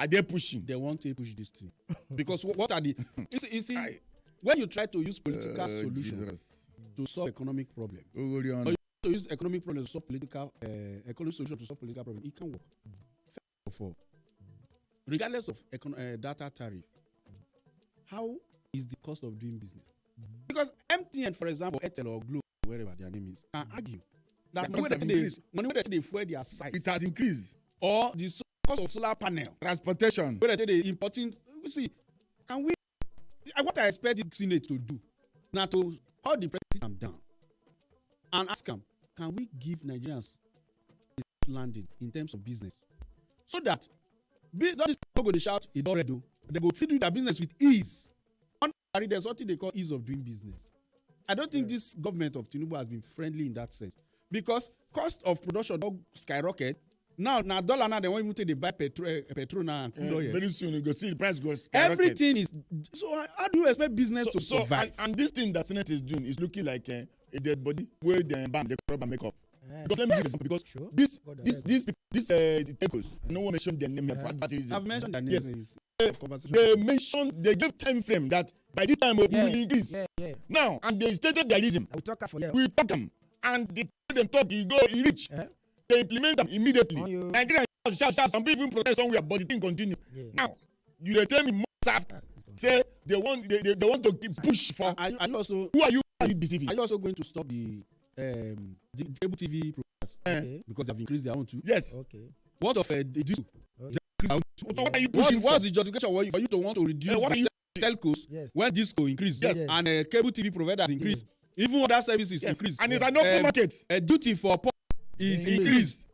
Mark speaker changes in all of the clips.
Speaker 1: Are they pushing?
Speaker 2: They want to push this thing because what are the? You see, when you try to use political solutions to solve economic problem, or you to use economic problem to solve political economic solution to solve political problem, it can work. First of all, regardless of data tariff, how is the cost of doing business? Because MTN, for example, Airtel or Glo, wherever their name is, can argue that money they fuel their sites,
Speaker 1: it has increased,
Speaker 2: or the cost of solar panel,
Speaker 1: transportation,
Speaker 2: where they importing. See, can we? What I expect the Senate to do now to hold the president down and ask them, can we give Nigerians a landing in terms of business, so that these people go to shout it already, they go feed their business with ease. There's something they call ease of doing business. I don't think this government of Tinubu has been friendly in that sense, because cost of production don't skyrocket. Now dollar now they won't even take they buy petrol now and crude oil.
Speaker 1: Very soon you go see the price goes skyrocket.
Speaker 2: Everything is so. How do you expect business to survive?
Speaker 1: And this thing that Senate is doing is looking like a dead body where they rubber makeup. Because let me give you because sure. These telcos, no one mentioned their name here for that reason.
Speaker 2: I've mentioned their name.
Speaker 1: Yes. They gave time frame that by this time we will increase. Now, and they stated their reason. We talk them, and they tell them talk, you reach. They implement them immediately. Nigeria shout, some people even protest somewhere, but the thing continue. Now, you tell me most say they want to keep push for. Who are you deceiving? Are
Speaker 2: you also going to stop the cable TV broadcast because they've increased their own too?
Speaker 1: Yes.
Speaker 2: Okay. What of the diesel?
Speaker 1: So what are you pushing?
Speaker 2: What's the justification for you to want to reduce telcos when disco increase and cable TV providers increase? Even other services increase.
Speaker 1: And it's an open market.
Speaker 2: Duty for pop is increased.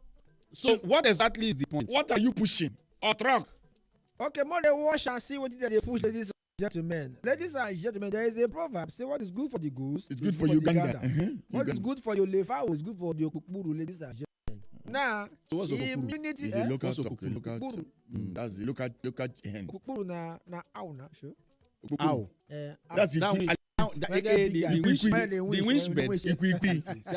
Speaker 2: So what exactly is the point?
Speaker 1: What are you pushing? Or truck?
Speaker 3: Okay, more than watch and see what they push, ladies and gentlemen. Ladies and gentlemen, there is a proverb. Say what is good for the goose,
Speaker 1: it's good for Uganda.
Speaker 3: What is good for your lefa is good for the okukburu, ladies and gentlemen. Now,
Speaker 2: so what's
Speaker 3: immunity
Speaker 1: is a local stock. That's the local hen.
Speaker 3: Okukburu na ow na sure.
Speaker 2: Ow.
Speaker 1: That's
Speaker 2: the winch bed. See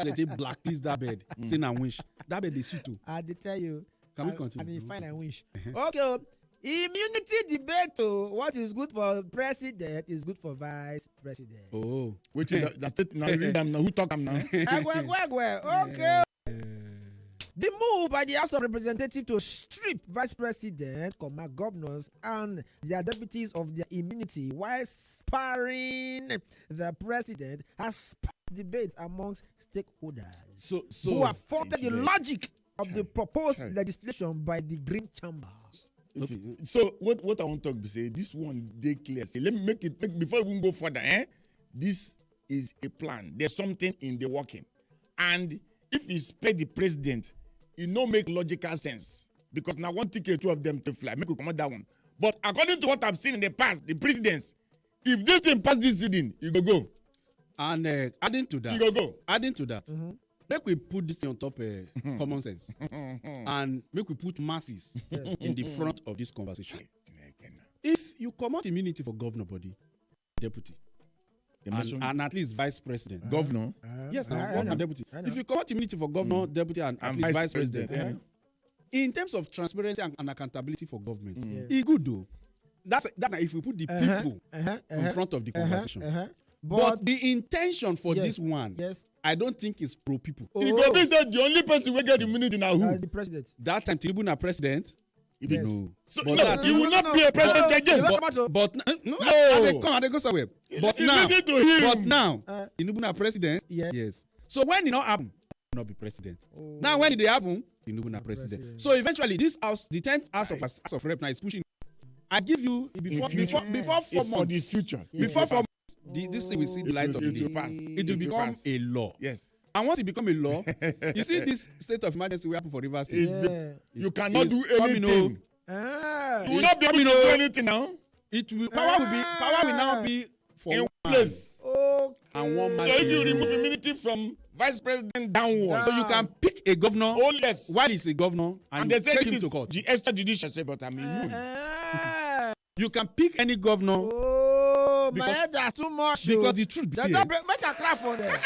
Speaker 2: they take blacklist that bed. Say na winch. That bed is sweet too.
Speaker 3: I tell you.
Speaker 2: Can we continue?
Speaker 3: I mean, fine and winch. Okay. Immunity debate. What is good for president is good for vice president.
Speaker 2: Oh.
Speaker 1: Wait, that's it. Now read them now. Who talk them now?
Speaker 3: Okay. The move by the House of Representatives to strip vice president, governors, and their deputies of their immunity while sparring the president has sparked debate amongst stakeholders who have faulted the logic of the proposed legislation by the Green Chamber.
Speaker 1: Okay. So what I want to talk about, say this one they clear. Say, let me make before we go further. This is a plan. There's something in the working, and if he spare the president, it no make logical sense because now one ticket, two of them to fly. Make we come out that one. But according to what I've seen in the past, the presidents, if this thing pass this reading, you go.
Speaker 2: And adding to that, make we put this thing on top common sense and make we put masses in the front of this conversation. If you come out immunity for governor body, deputy, and at least vice president,
Speaker 1: governor,
Speaker 2: yes, governor, deputy. If you come out immunity for governor, deputy, and at least vice president, in terms of transparency and accountability for government, it's good though. That's if we put the people in front of the conversation. But the intention for this one, I don't think is pro people.
Speaker 1: He go be said the only person will get immunity now who?
Speaker 3: The president.
Speaker 2: That time Tinubu na president.
Speaker 3: Yes.
Speaker 2: No.
Speaker 1: So he will not be a president again.
Speaker 2: But they go somewhere. But now, Tinubu na president. Yes. So when it not happen, he will not be president. Now when it happen, Tinubu na president. So eventually this house, the 10th house of rep now is pushing. I give you before 4 months.
Speaker 1: For the future.
Speaker 2: Before 4 months. This thing will see the light of the day. It will become a law.
Speaker 1: Yes.
Speaker 2: And once it become a law, you see this state of emergency we happen for Rivers State.
Speaker 1: You cannot do anything. You will not be able to do anything now.
Speaker 2: It will power will now be for
Speaker 1: in
Speaker 2: one
Speaker 1: place.
Speaker 2: And one man.
Speaker 1: So if you remove immunity from vice president downwards,
Speaker 2: so you can pick a governor.
Speaker 1: Oh yes.
Speaker 2: While he's a governor, and
Speaker 1: they say
Speaker 2: take him to court.
Speaker 1: The extrajudicial say, but I'm immune.
Speaker 2: You can pick any governor.
Speaker 3: My head is too much.
Speaker 2: Because the truth be say,
Speaker 3: make a clap for them.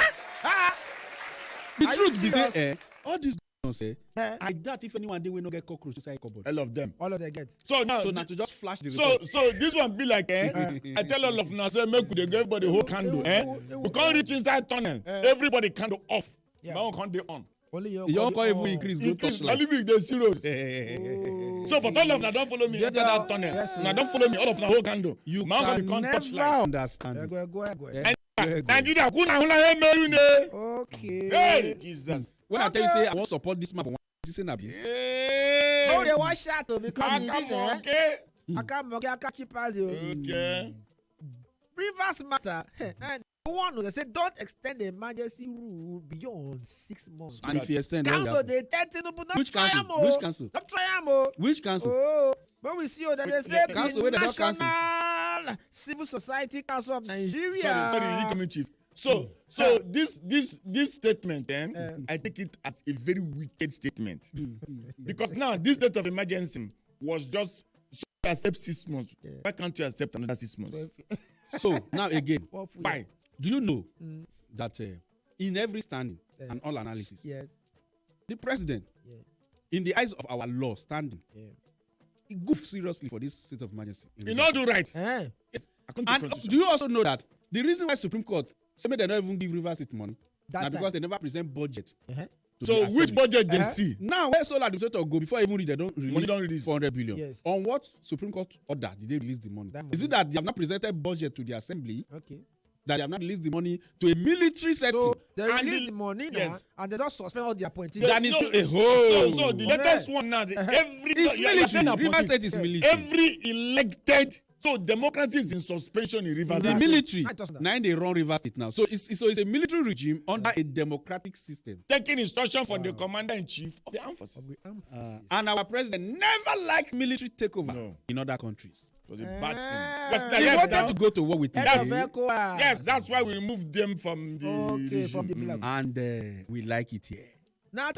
Speaker 2: the truth be say, all these say, I doubt if anyone they will not get cockroach inside cupboard.
Speaker 1: All of them.
Speaker 3: All of them get.
Speaker 1: So now
Speaker 2: to just flash the report.
Speaker 1: So this one be like, I tell all of now, say, make we give everybody whole candle, We can't reach inside tunnel. Everybody candle off. My own candle on.
Speaker 3: Only
Speaker 2: your call even increase. Go touch light.
Speaker 1: Only if they zero. So, but all of now don't follow me enter that tunnel. Now don't follow me. All of now whole candle.
Speaker 2: You
Speaker 1: can
Speaker 2: never understand.
Speaker 3: Go ahead.
Speaker 1: Nigeria,
Speaker 3: okay.
Speaker 1: Hey, Jesus.
Speaker 2: When I tell you say I want to support this man for one, this ain't abuse.
Speaker 3: Oh, they want shot to because
Speaker 1: I can't keep us. Okay.
Speaker 3: Rivers matter. And one they say don't extend the emergency rule beyond 6 months.
Speaker 2: And if you extend,
Speaker 3: council they 13
Speaker 2: which council? Which council?
Speaker 3: Don't try them.
Speaker 2: Which council?
Speaker 3: Oh, when we see that they say
Speaker 2: council
Speaker 3: the National Civil Society Council of Nigeria.
Speaker 1: Sorry, incoming chief. So this statement, I take it as a very wicked statement, because now this state of emergency was just so you accept 6 months. Why can't you accept another 6 months?
Speaker 2: So now again,
Speaker 1: why?
Speaker 2: Do you know that in every standing and all analysis, the president, in the eyes of our law standing, he goofed seriously for this state of emergency.
Speaker 1: You know, do right.
Speaker 2: Yes. And do you also know that the reason why Supreme Court say they don't even give Rivers State money now because they never present budget.
Speaker 1: So which budget they see?
Speaker 2: Now where Solar Administrator go before even they don't release 400 billion.
Speaker 3: Yes.
Speaker 2: On what Supreme Court order did they release the money? Is it that they have not presented budget to the assembly?
Speaker 3: Okay.
Speaker 2: That they have not released the money to a military setting?
Speaker 3: So they release the money now and they just suspend all the appointees.
Speaker 2: That is a whole.
Speaker 1: So the latest one now,
Speaker 2: it's military. Rivers State is military.
Speaker 1: Every elected. So democracy is in suspension in Rivers State.
Speaker 2: The military, now they run Rivers State now. So it's a military regime under a democratic system.
Speaker 1: Taking instruction from the commander-in-chief of the armed forces.
Speaker 2: And our president never liked military takeover in other countries.
Speaker 1: It was a bad thing.
Speaker 2: He wanted to go to war with
Speaker 1: military. Yes, that's why we removed them from the regime.
Speaker 3: From the block.
Speaker 2: And we like it here.
Speaker 3: Now,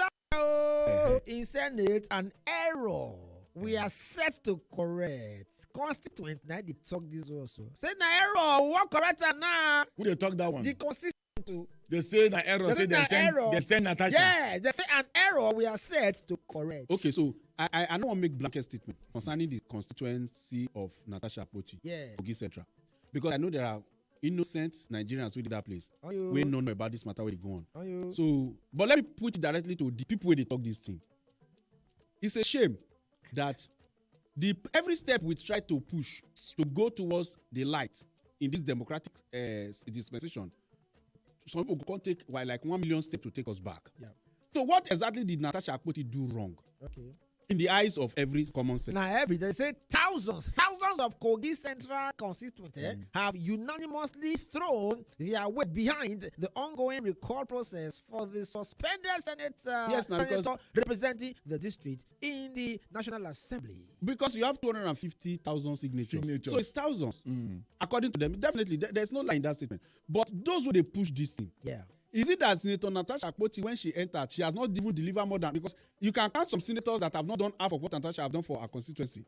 Speaker 3: in Senate, an error we are set to correct. Constituency, now they talk this also. Say na error, what correct now?
Speaker 1: Who they talk that one?
Speaker 3: The Constituency.
Speaker 1: They say na error. They send Natasha.
Speaker 3: Yeah, they say an error we are set to correct.
Speaker 2: Okay, so I don't want to make blanket statement concerning the constituency of Natasha Akpoti, Kogi Central, because I know there are innocent Nigerians within that place. We don't know about this matter where they go on. So, but let me put it directly to the people where they talk this thing. It's a shame that every step we try to push to go towards the light in this democratic dispensation, some people can't take like 1 million steps to take us back. Yeah. So what exactly did Natasha Akpoti do wrong? Okay. In the eyes of every common sense.
Speaker 3: Now they say thousands of Kogi Central constituents have unanimously thrown their weight behind the ongoing recall process for the suspended senator representing the district in the National Assembly.
Speaker 2: Because you have 250,000 signatures. So it's thousands. According to them, definitely, there's no lie in that statement. But those who they push this thing. Yeah. Is it that Senator Natasha Akpoti, when she entered, she has not even delivered more than, because you can count some senators that have not done half of what Natasha have done for our constituency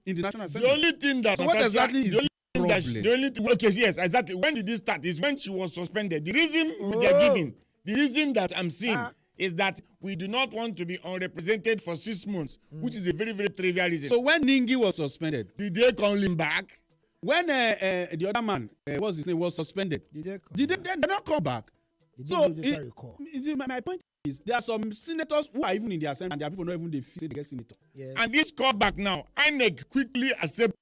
Speaker 2: in the National Assembly.
Speaker 1: The only thing that
Speaker 2: what exactly is the problem?
Speaker 1: Yes, exactly. When did this start? Is when she was suspended. The reason they're giving, the reason that I'm seeing is that we do not want to be unrepresented for 6 months, which is a very, very trivial reason.
Speaker 2: So when Ningi was suspended,
Speaker 1: did they call him back?
Speaker 2: When the other man, what's his name, was suspended, did they not come back? So my point is, there are some senators who are even in the assembly and there are people not even they feel they get senator. Yes.
Speaker 1: And this callback now, INEC quickly accept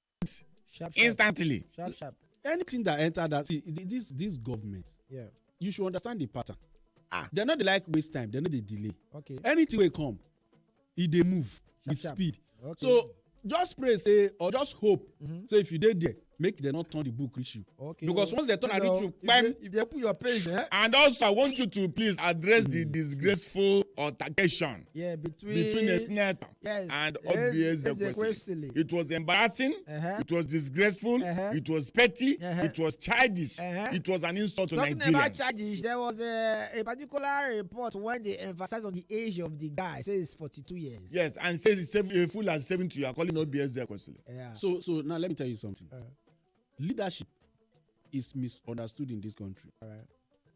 Speaker 1: instantly.
Speaker 3: Sharp.
Speaker 2: Anything that enter that, see, this government, you should understand the pattern. They're not like waste time, they're not the delay. Okay. Anything will come, they move with speed. Okay. So just pray, say, or just hope. Say if you did there, make them not turn the book reach you. Okay. Because once they turn and reach you,
Speaker 3: if they put your page
Speaker 1: And also, I want you to please address the disgraceful altercation between a senator and obvious Ezekwesili. It was embarrassing. It was disgraceful. It was petty. It was childish. It was an insult to Nigerians.
Speaker 3: Talking about childish, there was a particular report when they emphasized on the age of the guy. Say it's 42 years.
Speaker 1: Yes, and says it's a full as 70. You are calling obvious Ezekwesili.
Speaker 2: So now let me tell you something. Leadership is misunderstood in this country. All right.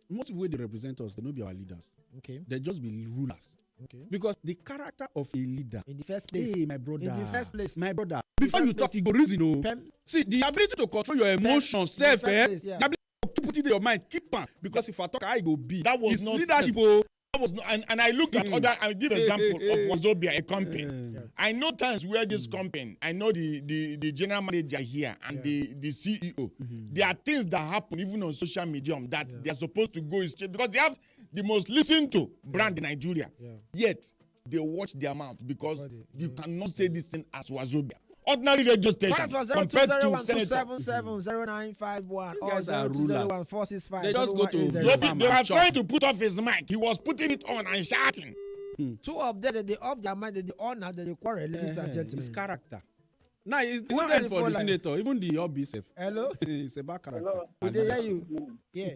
Speaker 2: Most people they represent us, they don't be our leaders. Okay. They just be rulers.
Speaker 3: Okay.
Speaker 2: Because the character of a leader.
Speaker 3: In the first place.
Speaker 2: Hey, my brother.
Speaker 3: In the first place.
Speaker 2: My brother. Before you talk, you go reason. See, the ability to control your emotions, self, the ability to put it in your mind, keep on. Because if I talk, I go be.
Speaker 1: That was not
Speaker 2: leadership.
Speaker 1: That was not, and I looked at other. I give example of Wazobia, a company. I know times where this company, I know the general manager here and the CEO. There are things that happen even on social media that they are supposed to go straight because they have the most listened to brand in Nigeria. Yet they watch their mouth because you cannot say this thing as Wazobia. Ordinary radio station compared to senator.
Speaker 3: 0951
Speaker 2: These guys are rulers. They just go to
Speaker 1: they were trying to put off his mic. He was putting it on and shouting.
Speaker 3: Two of them, they off their mind, they honor, they quarrel, ladies and gentlemen.
Speaker 2: It's character. Now, it's not end for the senator, even the hobby self.
Speaker 3: Hello?
Speaker 2: It's about character.
Speaker 3: Hello? Did they hear you? Yeah.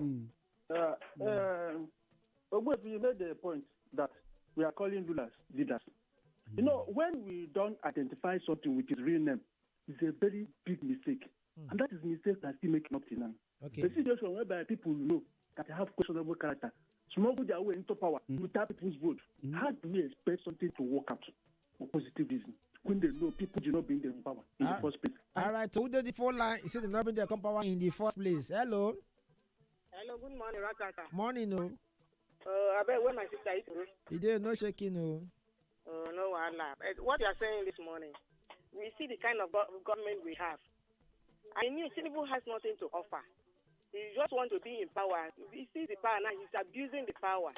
Speaker 4: You made the point that we are calling rulers leaders. You know, when we don't identify something with its real name, it's a very big mistake. And that is a mistake that still making up to now.
Speaker 3: Okay.
Speaker 4: The situation whereby people know that they have questionable character, smuggle their way into power without people's vote. How do we expect something to work out for positive reason when they know people do not bring them in power in the first place?
Speaker 3: All right, who did the phone line? He said they not bring their power in the first place. Hello?
Speaker 5: Hello, good morning, Ratata.
Speaker 3: Morning, no.
Speaker 5: I bet when my sister is
Speaker 3: you did no shaking, no.
Speaker 5: No, Allah. What you are saying this morning, we see the kind of government we have. I knew Tinubu has nothing to offer. He just want to be in power. He sees the power now. He's abusing the power.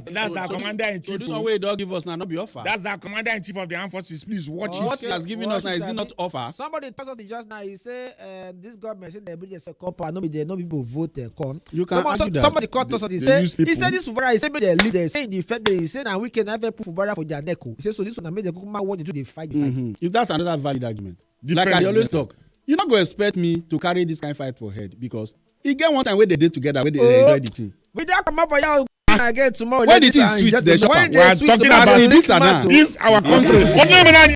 Speaker 1: That's our commander-in-chief.
Speaker 2: So this one way don't give us now, not be offer.
Speaker 1: That's our commander-in-chief of the armed forces. Please watch it.
Speaker 2: What he has given us now, is it not offer?
Speaker 3: Somebody talked about it just now. He said this government said they bring a copper. No people vote come.
Speaker 2: You can argue that.
Speaker 3: Somebody caught us. He said this Fubara. He said they lead. He said in the Fed. He said now we can have a Fubara for their neck. He said so this one made the Kukuma want to do the fight.
Speaker 2: If that's another valid argument. Like I always talk, you're not going to expect me to carry this kind of fight for head because he get one time where they did together where they enjoy the team.
Speaker 3: We don't come up for y'all again tomorrow.
Speaker 2: When the team sweet, they shop.
Speaker 1: We are talking about
Speaker 2: this our country.